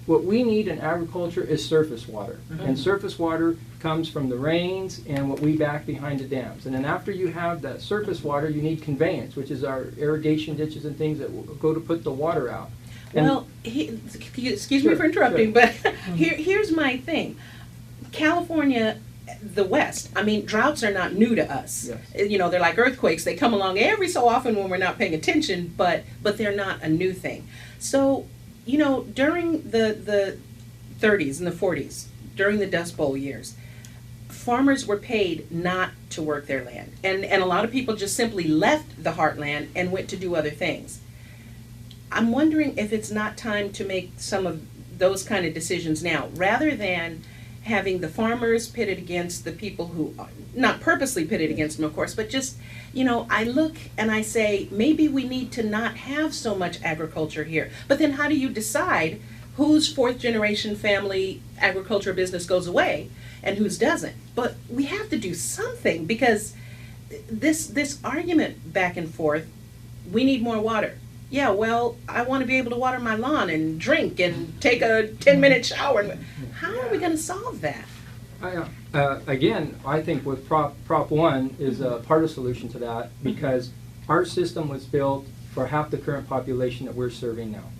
what we need in agriculture is surface water, and surface water comes from the rains and what we back behind the dams. And then after you have that surface water, you need conveyance, which is our irrigation ditches and things that will go to put the water out. And well, excuse me for interrupting, but here's my thing. California, the West, droughts are not new to us. Yes. They're like earthquakes. They come along every so often when we're not paying attention, but they're not a new thing. So, during the 30s and the 40s, during the Dust Bowl years, farmers were paid not to work their land. And a lot of people just simply left the heartland and went to do other things. I'm wondering if it's not time to make some of those kind of decisions now, rather than having the farmers pitted against the people who are not purposely pitted against them, of course, but just, I look and I say, maybe we need to not have so much agriculture here. But then how do you decide whose fourth generation family agriculture business goes away and whose doesn't? But we have to do something, because this argument back and forth, we need more water. Yeah, well, I want to be able to water my lawn and drink and take a 10-minute shower. How are we going to solve that? Again, I think with Prop 1 is a part of the solution to that, because our system was built for half the current population that we're serving now.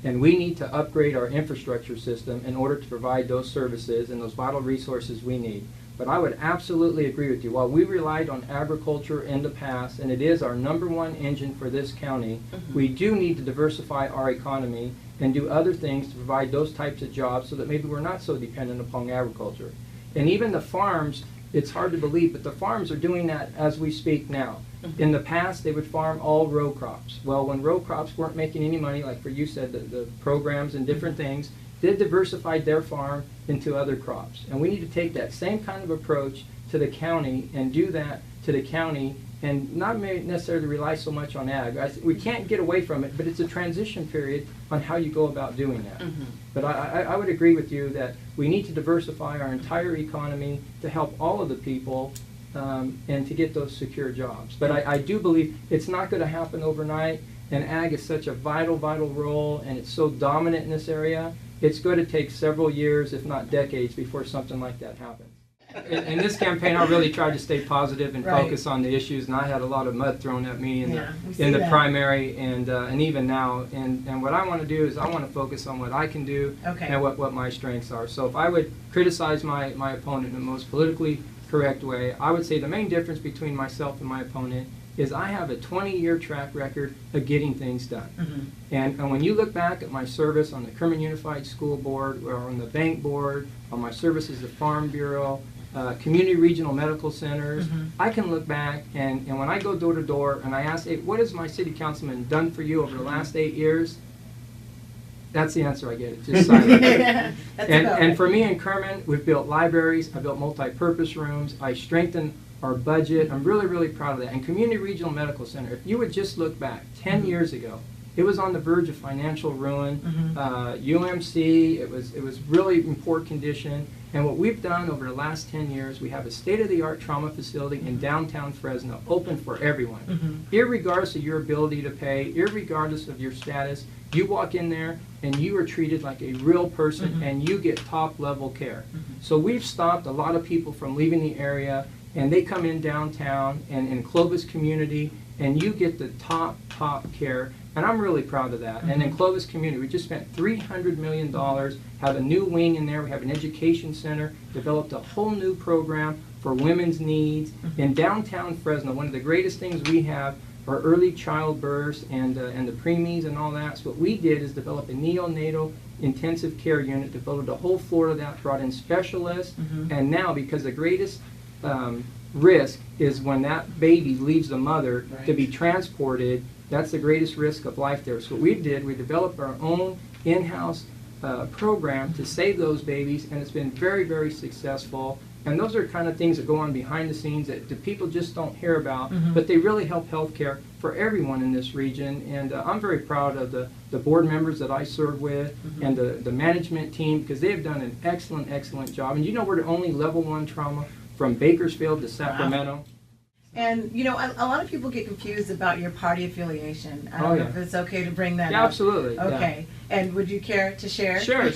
And we need to upgrade our infrastructure system in order to provide those services and those vital resources we need. But I would absolutely agree with you. While we relied on agriculture in the past, and it is our #1 engine for this county, we do need to diversify our economy and do other things to provide those types of jobs so that maybe we're not so dependent upon agriculture. And even the farms, it's hard to believe, but the farms are doing that as we speak now. In the past, they would farm all row crops. Well, when row crops weren't making any money, like for you said, the programs and different things, they diversified their farm into other crops. And we need to take that same kind of approach to the county and do that to the county, and not necessarily rely so much on ag. We can't get away from it, but it's a transition period on how you go about doing that. But I would agree with you that we need to diversify our entire economy to help all of the people and to get those secure jobs. But I do believe it's not going to happen overnight, and ag is such a vital role, and it's so dominant in this area. It's going to take several years, if not decades, before something like that happens. In this campaign, I really tried to stay positive and focus on the issues, and I had a lot of mud thrown at me in the primary and even now. And what I want to do is I want to focus on what I can do and what my strengths are. So if I would criticize my opponent in the most politically correct way, I would say the main difference between myself and my opponent is I have a 20-year track record of getting things done. And when you look back at my service on the Kerman Unified School Board, or on the bank board, on my service as the Farm Bureau, community regional medical centers, I can look back and when I go door to door and I ask, hey, what has my city councilman done for you over the last 8 years? That's the answer I get. It's just silent. And for me in Kerman, we've built libraries, I built multi-purpose rooms, I strengthened our budget. I'm really proud of that. And Community Regional Medical Center, if you would just look back 10 years ago, it was on the verge of financial ruin. UMC, it was really in poor condition. And what we've done over the last 10 years, we have a state-of-the-art trauma facility in downtown Fresno, open for everyone. Irregardless of your ability to pay, irregardless of your status, you walk in there and you are treated like a real person and you get top-level care. So we've stopped a lot of people from leaving the area, and they come in downtown and in Clovis community, and you get the top care. And I'm really proud of that. And in Clovis community, we just spent $300 million, have a new wing in there. We have an education center, developed a whole new program for women's needs. In downtown Fresno, one of the greatest things we have are early childbirths and the preemies and all that. So what we did is develop a neonatal intensive care unit, devoted a whole floor to that, brought in specialists. And now, because the greatest risk is when that baby leaves the mother to be transported, that's the greatest risk of life there. So what we did, we developed our own in-house program to save those babies, and it's been very, very successful. And those are kind of things that go on behind the scenes that the people just don't hear about, but they really help healthcare for everyone in this region. And I'm very proud of the board members that I serve with and the management team, because they have done an excellent, excellent job. And you know, we're the only level 1 trauma from Bakersfield to Sacramento. Wow. And, you know, a lot of people get confused about your party affiliation. I don't know if it's okay to bring that up. Absolutely. Okay. Yeah. And would you care to share? Sure.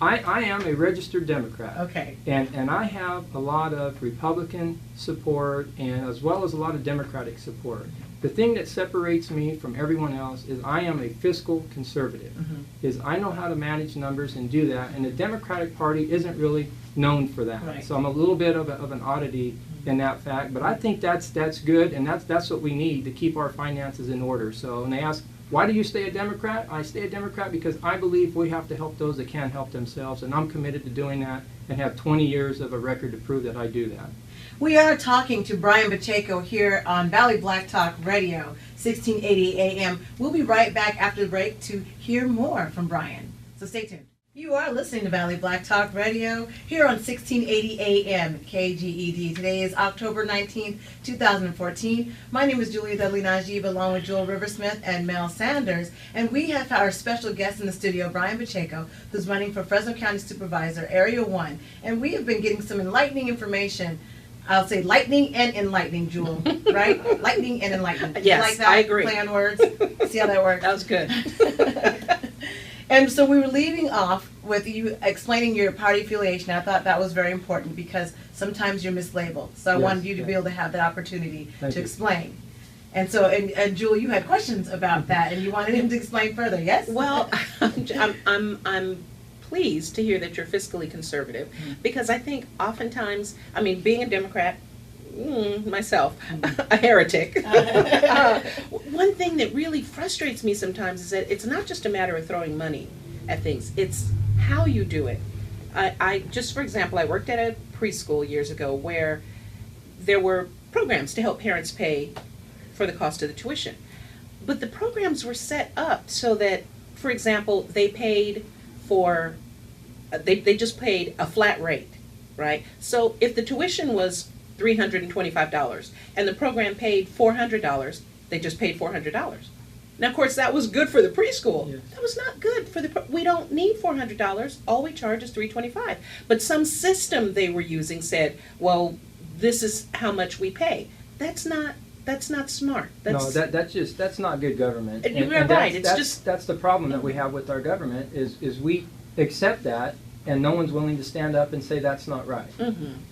I am a registered Democrat. Okay. And I have a lot of Republican support, and as well as a lot of Democratic support. The thing that separates me from everyone else is I am a fiscal conservative. Is I know how to manage numbers and do that, and the Democratic Party isn't really known for that. Right. So I'm a little bit of an oddity in that fact, but I think that's good, and that's what we need to keep our finances in order. So when they ask, why do you stay a Democrat? I stay a Democrat because I believe we have to help those that can't help themselves, and I'm committed to doing that and have 20 years of a record to prove that I do that. We are talking to Brian Pacheco here on Valley Black Talk Radio, 1680 AM. We'll be right back after the break to hear more from Brian. So stay tuned. You are listening to Valley Black Talk Radio here on 1680 AM KGED. Today is October 19th, 2014. My name is Julia Dudley Najib, along with Joel Riversmith and Mel Sanders. And we have our special guest in the studio, Brian Pacheco, who's running for Fresno County Supervisor, Area 1. And we have been getting some enlightening information. I'll say lightning and enlightening, Jewel, right? Lightning and enlightening. Yes, like that? I agree. Play on words. See how that works? That was good. And so we were leaving off with you explaining your party affiliation. I thought that was very important because sometimes you're mislabeled. So I wanted you to be able to have that opportunity to explain. And so, and Jewel, you had questions about that, and you wanted him to explain further, yes? Well, I'm pleased to hear that you're fiscally conservative, because I think oftentimes, I mean, being a Democrat, myself, a heretic. One thing that really frustrates me sometimes is that it's not just a matter of throwing money at things, it's how you do it. I just, for example, I worked at a preschool years ago where there were programs to help parents pay for the cost of the tuition. But the programs were set up so that, for example, they paid for, they just paid a flat rate, right? So if the tuition was $325 and the program paid $400, they just paid $400. Now, of course, that was good for the preschool. Yes. That was not good for the, we don't need $400. All we charge is $325. But some system they were using said, well, this is how much we pay. That's not smart. No, that's not good government. You're right. That's the problem that we have with our government is we accept that, and no one's willing to stand up and say that's not right.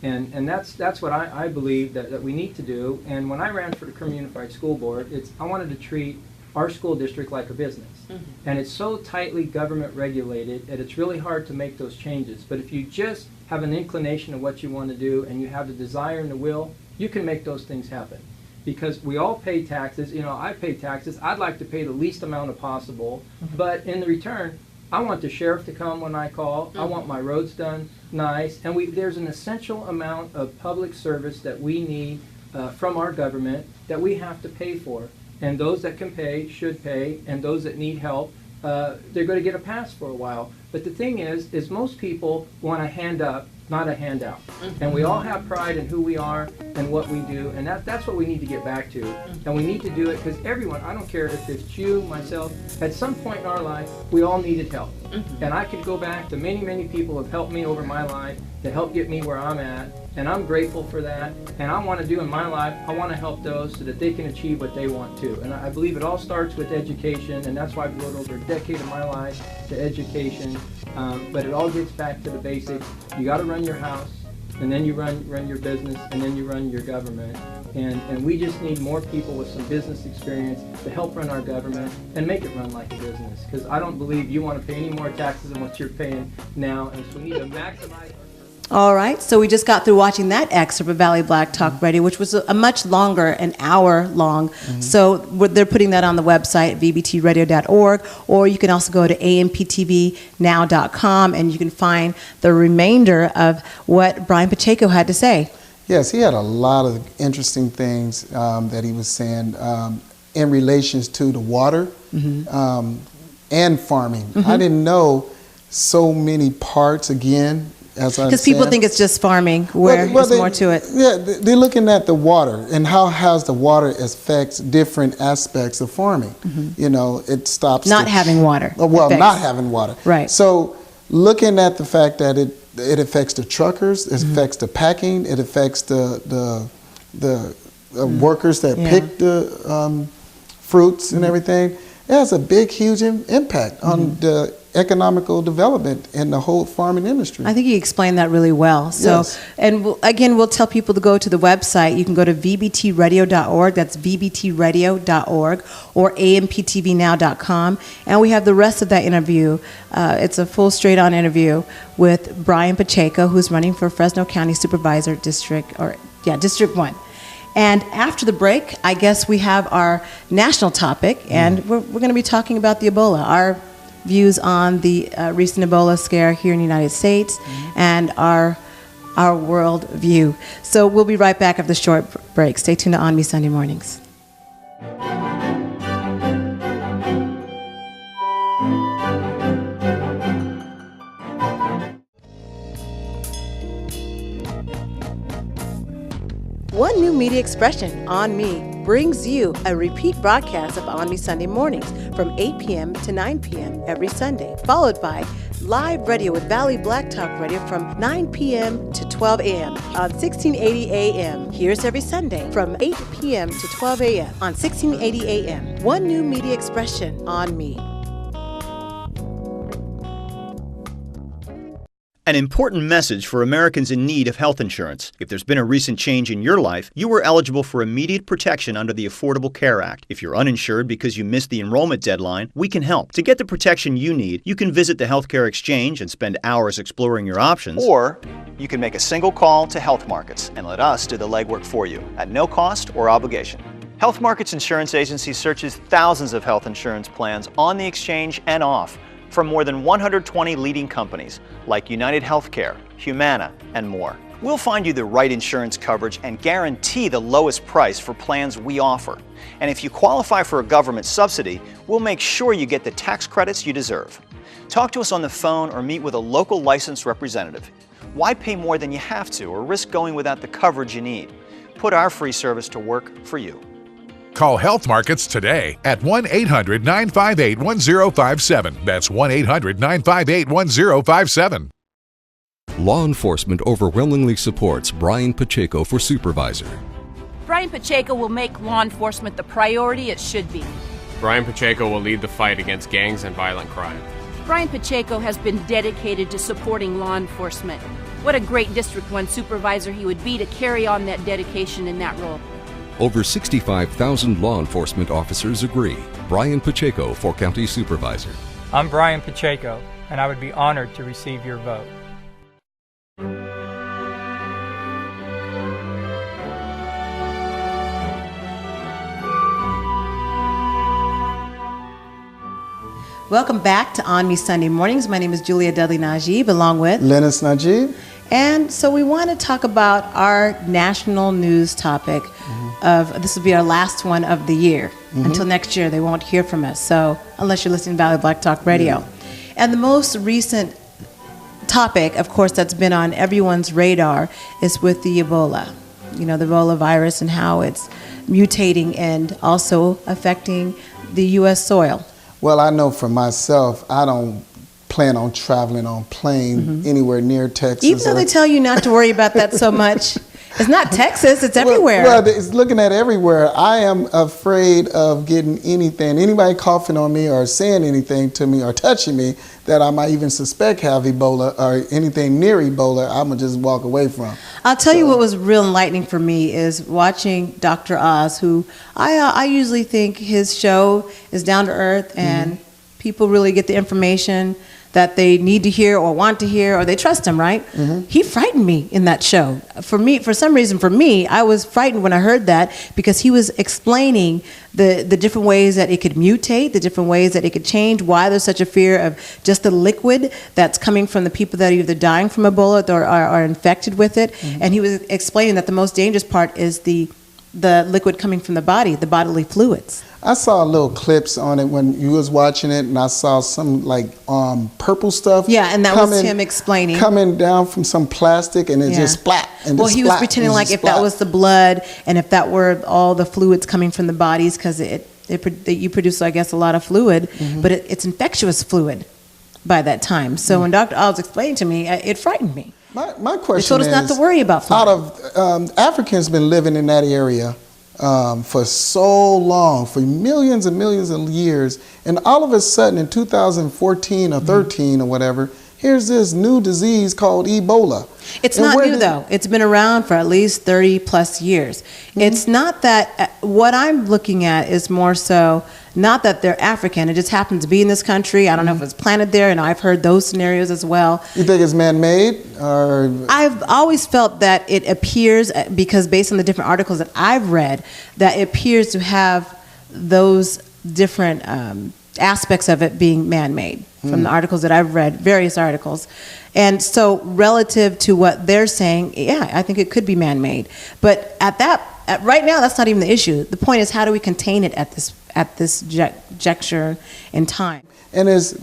And that's what I believe that we need to do. And when I ran for the Kerr Unified School Board, I wanted to treat our school district like a business. And it's so tightly government regulated that it's really hard to make those changes. But if you just have an inclination of what you want to do and you have the desire and the will, you can make those things happen. Because we all pay taxes. You know, I pay taxes. I'd like to pay the least amount of possible. But in the return, I want the sheriff to come when I call. I want my roads done nice. And there's an essential amount of public service that we need from our government that we have to pay for. And those that can pay should pay. And those that need help, they're going to get a pass for a while. But the thing is most people want to hand up not a handout. And we all have pride in who we are and what we do, and that's what we need to get back to. And we need to do it because everyone, I don't care if it's you, myself, at some point in our life, we all needed help. And I could go back to many, many people who have helped me over my life to help get me where I'm at, and I'm grateful for that. And I want to do in my life, I want to help those so that they can achieve what they want to. And I believe it all starts with education, and that's why I've devoted over a decade of my life to education. But it all gets back to the basics. You got to run your house, and then you run your business, and then you run your government. And we just need more people with some business experience to help run our government and make it run like a business. Because I don't believe you want to pay any more taxes than what you're paying now, and so we need to maximize. All right, so we just got through watching that excerpt of Valley Black Talk Radio, which was a much longer, an hour long. So they're putting that on the website, vbtradio.org, or you can also go to AMPTVnow.com, and you can find the remainder of what Brian Pacheco had to say. Yes, he had a lot of interesting things that he was saying in relations to the water and farming. I didn't know so many parts, again, because people think it's just farming, where there's more to it. Yeah, they're looking at the water and how the water affects different aspects of farming. You know, it stops not having water. Well, not having water. Right. So looking at the fact that it affects the truckers, it affects the packing, it affects the workers that pick the fruits and everything. It has a big, huge impact on the economical development in the whole farming industry. I think he explained that really well. So, yes. And we'll tell people to go to the website. You can go to vbtradio.org. That's vbtradio.org, or amptvnow.com. And we have the rest of that interview. It's a full straight-on interview with Brian Pacheco, who's running for Fresno County Supervisor District 1. And after the break, I guess we have our national topic, and we're going to be talking about the Ebola, our views on the recent Ebola scare here in the United States, and our world view. So we'll be right back after the short break. Stay tuned to ONME Sunday Mornings. One New Media Expression, ONME, brings you a repeat broadcast of ONME Sunday Mornings from 8 p.m. to 9 p.m. every Sunday, followed by live radio with Valley Black Talk Radio from 9 p.m. to 12 a.m. on 1680 a.m. Here's every Sunday from 8 p.m. to 12 a.m. on 1680 a.m. One New Media Expression, ONME. An important message for Americans in need of health insurance. If there's been a recent change in your life, you are eligible for immediate protection under the Affordable Care Act. If you're uninsured because you missed the enrollment deadline, we can help. To get the protection you need, you can visit the Healthcare Exchange and spend hours exploring your options. Or you can make a single call to Health Markets and let us do the legwork for you at no cost or obligation. Health Markets Insurance Agency searches thousands of health insurance plans on the exchange and off from more than 120 leading companies like United Healthcare, Humana, and more. We'll find you the right insurance coverage and guarantee the lowest price for plans we offer. And if you qualify for a government subsidy, we'll make sure you get the tax credits you deserve. Talk to us on the phone or meet with a local licensed representative. Why pay more than you have to or risk going without the coverage you need? Put our free service to work for you. Call Health Markets today at 1-800-958-1057. That's 1-800-958-1057. Law enforcement overwhelmingly supports Brian Pacheco for Supervisor. Brian Pacheco will make law enforcement the priority it should be. Brian Pacheco will lead the fight against gangs and violent crime. Brian Pacheco has been dedicated to supporting law enforcement. What a great District 1 Supervisor he would be to carry on that dedication in that role. Over 65,000 law enforcement officers agree. Brian Pacheco for County Supervisor. I'm Brian Pacheco, and I would be honored to receive your vote. Welcome back to ONME Sunday Mornings. My name is Julia Dudley Najib, along with Lennis Najib. And so we want to talk about our national news topic of, this will be our last one of the year. Until next year, they won't hear from us. So unless you're listening to Valley Black Talk Radio. And the most recent topic, of course, that's been on everyone's radar is with the Ebola. The Ebola virus and how it's mutating and also affecting the U.S. soil. Well, I know for myself, I don't plan on traveling on plane anywhere near Texas. Even though they tell you not to worry about that so much. It's not Texas, it's everywhere. Well, it's looking at everywhere. I am afraid of getting anything, anybody coughing on me or saying anything to me or touching me that I might even suspect have Ebola or anything near Ebola, I'm going to just walk away from. I'll tell you what was real enlightening for me is watching Dr. Oz, who I usually think his show is down to earth and people really get the information that they need to hear or want to hear, or they trust him, right? He frightened me in that show. For some reason, I was frightened when I heard that because he was explaining the different ways that it could mutate, the different ways that it could change, why there's such a fear of just the liquid that's coming from the people that are either dying from Ebola or are infected with it. And he was explaining that the most dangerous part is the liquid coming from the body, the bodily fluids. I saw little clips on it when you was watching it, and I saw some purple stuff. Yeah, and that was him explaining. Coming down from some plastic, and it just splat. And well, he was pretending like if that was the blood, and if that were all the fluids coming from the bodies, because you produce, I guess, a lot of fluid, but it's infectious fluid by that time. So when Dr. Oz explained to me, it frightened me. My question is, they told us not to worry about fluid. Out of Africans been living in that area for so long, for millions and millions of years, and all of a sudden in 2014 or 13 or whatever, here's this new disease called Ebola. It's not new though. It's been around for at least 30 plus years. It's not that, what I'm looking at is more so, not that they're African, it just happens to be in this country. I don't know if it's planted there, and I've heard those scenarios as well. You think it's man-made? Or I've always felt that it appears, because based on the different articles that I've read, that it appears to have those different aspects of it being man-made from the articles that I've read, various articles. And so relative to what they're saying, yeah, I think it could be man-made. But right now, that's not even the issue. The point is, how do we contain it at this juncture in time? And there's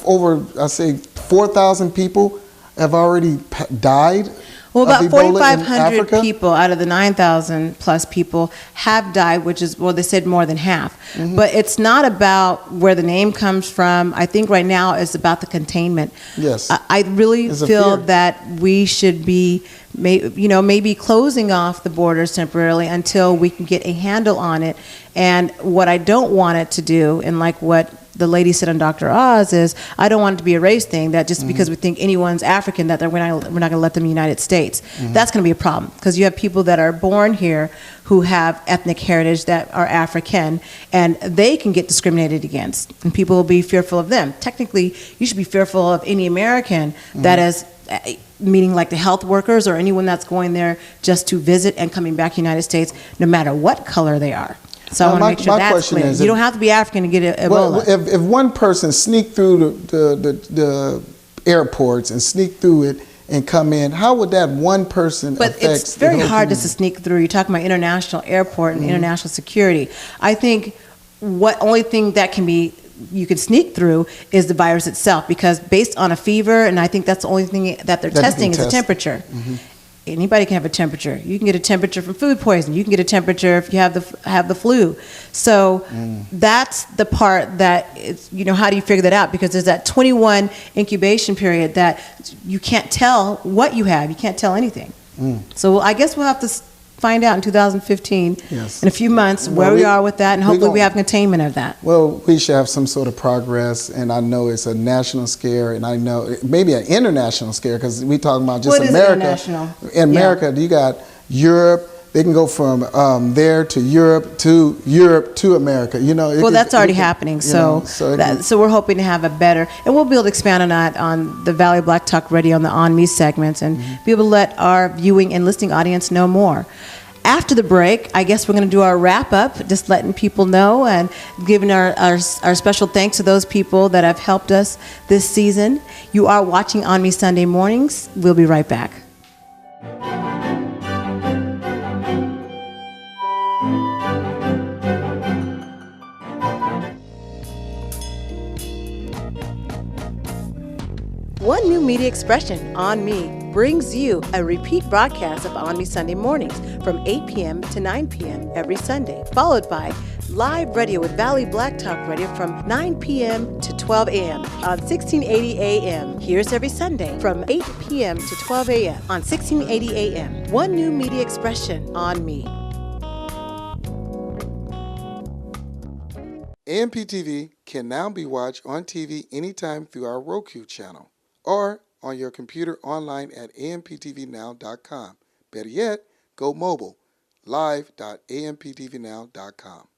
over, I say, 4,000 people have already died. Well, about 4,500 people out of the 9,000 plus people have died, which is, well, they said more than half. But it's not about where the name comes from. I think right now it's about the containment. Yes. I really feel that we should be, maybe closing off the borders temporarily until we can get a handle on it. And what I don't want it to do, and like what the lady said on Dr. Oz, is I don't want it to be a race thing, that just because we think anyone's African, that we're not going to let them in the United States. That's going to be a problem, because you have people that are born here who have ethnic heritage that are African, and they can get discriminated against, and people will be fearful of them. Technically, you should be fearful of any American that is, meaning like the health workers or anyone that's going there just to visit and coming back to the United States, no matter what color they are. So I want to make sure that's clear. You don't have to be African to get Ebola. Well, if one person sneaked through the airports and sneaked through it and come in, how would that one person affect? But it's very hard just to sneak through. You're talking about international airport and international security. I think only thing that you can sneak through is the virus itself, because based on a fever, and I think that's the only thing that they're testing is the temperature. Anybody can have a temperature. You can get a temperature from food poisoning. You can get a temperature if you have the flu. So that's the part that is, how do you figure that out? Because there's that 21 incubation period that you can't tell what you have. You can't tell anything. So I guess we'll have to find out in 2015, in a few months, where we are with that, and hopefully we have containment of that. Well, we should have some sort of progress, and I know it's a national scare, and I know maybe an international scare, because we talking about just America. In America, you got Europe. They can go from there to Europe to America. Well, that's already happening. So we're hoping to have a better, and we'll be able to expand on that on the Valley Black Talk Radio on the ONME segments, and be able to let our viewing and listening audience know more. After the break, I guess we're going to do our wrap up, just letting people know and giving our special thanks to those people that have helped us this season. You are watching ONME Sunday Mornings. We'll be right back. One New Media Expression, ONME, brings you a repeat broadcast of ONME Sunday mornings from 8 p.m. to 9 p.m. every Sunday, followed by live radio with Valley Black Talk Radio from 9 p.m. to 12 a.m. on 1680 a.m. Here's every Sunday from 8 p.m. to 12 a.m. on 1680 a.m. One New Media Expression, ONME. AMPTV can now be watched on TV anytime through our Roku channel or on your computer online at amptvnow.com. Better yet, go mobile, live.amptvnow.com.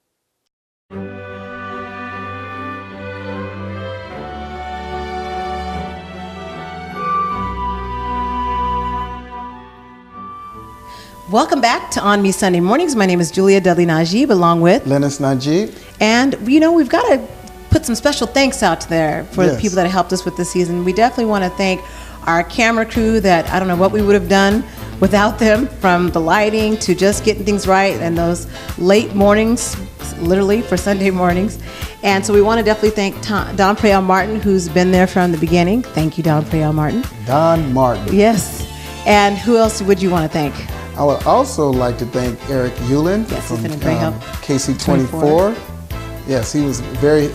Welcome back to ONME Sunday Mornings. My name is Julia Dudley Najib, along with Lennox Najib. And, we've got to put some special thanks out there for the people that helped us with this season. We definitely want to thank our camera crew that I don't know what we would have done without them, from the lighting to just getting things right and those late mornings, literally for Sunday mornings. And so we want to definitely thank Don Prayel Martin, who's been there from the beginning. Thank you, Don Prayel Martin. Don Martin. Yes. And who else would you want to thank? I would also like to thank Eric Hewlin from he's been a great help. KC24. Yes, he was very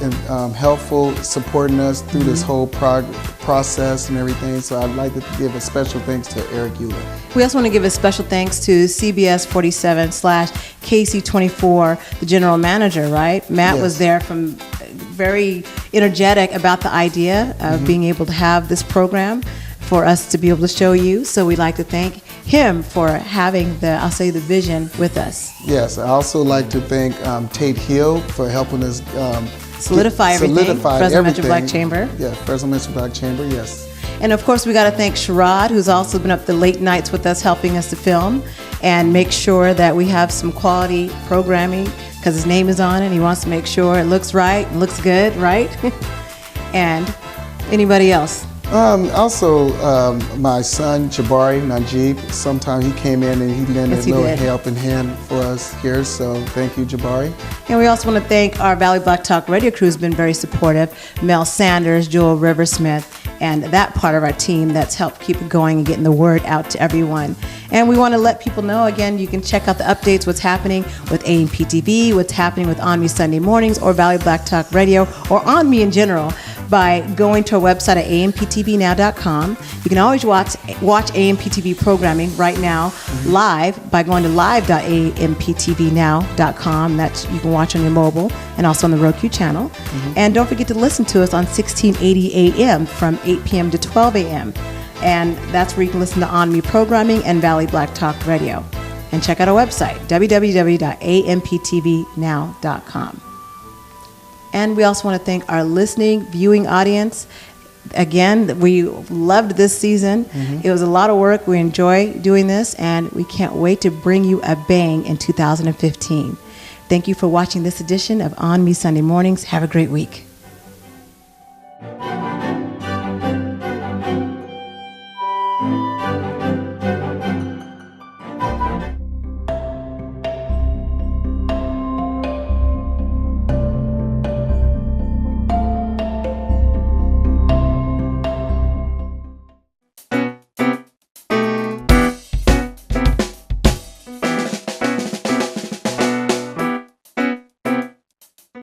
helpful, supporting us through this whole process and everything. So I'd like to give a special thanks to Eric Hewlin. We also want to give a special thanks to CBS 47/KC24, the general manager, right? Matt was there from very energetic about the idea of being able to have this program for us to be able to show you. So we'd like to thank him for having the vision with us. Yes, I also like to thank Tate Hill for helping us solidify everything. Fresno Metro Black Chamber. Yeah, Fresno Metro Black Chamber, yes. And of course, we got to thank Sherrod, who's also been up the late nights with us, helping us to film and make sure that we have some quality programming, because his name is on it and he wants to make sure it looks right and looks good, right? And anybody else? Also, my son, Jabari Najib, sometime he came in and he lent a little helping hand for us here, so thank you, Jabari. And we also want to thank our Valley Black Talk Radio crew who's been very supportive, Mel Sanders, Joel Riversmith, and that part of our team that's helped keep it going and getting the word out to everyone. And we want to let people know, again, you can check out the updates, what's happening with AMPTV, what's happening with ONME Sunday Mornings, or Valley Black Talk Radio, or ONME in general, by going to our website at amptvnow.com. You can always watch AMPTV programming right now live by going to live.amptvnow.com. That's you can watch on your mobile and also on the Roku channel. And don't forget to listen to us on 1680 a.m. from 8 p.m. to 12 a.m. And that's where you can listen to ONME programming and Valley Black Talk Radio. And check out our website, www.amptvnow.com. And we also want to thank our listening, viewing audience. Again, we loved this season. It was a lot of work. We enjoy doing this, and we can't wait to bring you a bang in 2015. Thank you for watching this edition of ONME Sunday Mornings. Have a great week.